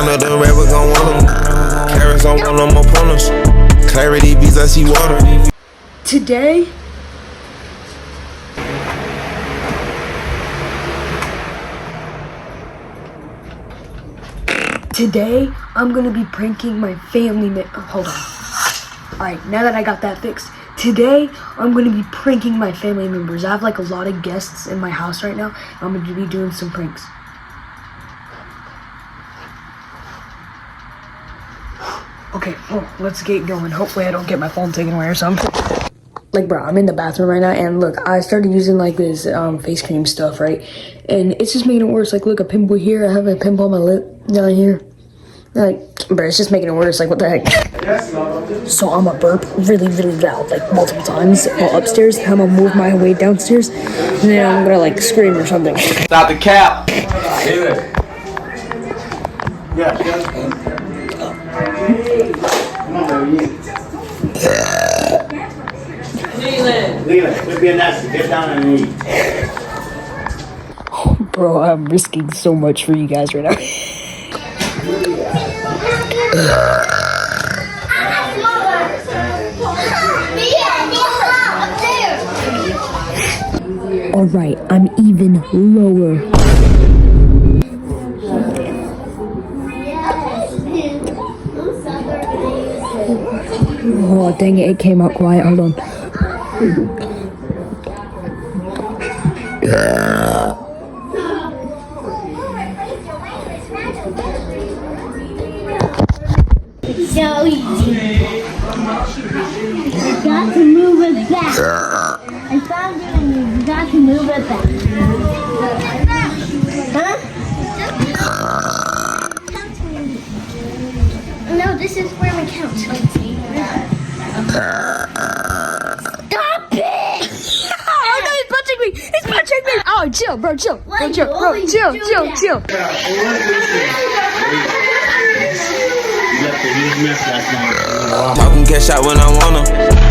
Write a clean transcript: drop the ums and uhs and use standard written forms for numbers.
Turn up the rapper, gon' want 'em. Carrots on one of my opponents. Clarity beats, I see water. Today, I'm gonna be pranking my family. Hold on. Alright, now that I got that fixed, today I'm gonna be pranking my family members. I have like a lot of guests in my house right now. I'm gonna be doing some pranks. Okay, well, let's get going. Hopefully I don't get my phone taken away or something. Like, bro, I'm in the bathroom right now, and look, I started using like this face cream stuff, right? And it's just making it worse. Like, look, a pimple here. I have a pimple on my lip down here. Like, bro, it's just making it worse. Like, what the heck? So I'm gonna burp really, really loud, like multiple times while upstairs. I'm gonna move my way downstairs, and then I'm gonna like scream or something. Stop the cap. Leland, quit being nasty. Get down and eat. Bro, I'm risking so much for you guys right now. Alright, I'm even lower. Oh, dang it came out quiet. Hold on. So easy. You got to move it back. I found it and you got to move it back. Huh? No, this is where we count. Stop it! Oh no, he's punching me! He's punching me! Oh, chill, bro, chill. Bro, chill, bro, chill. Talking cash out when I wanna.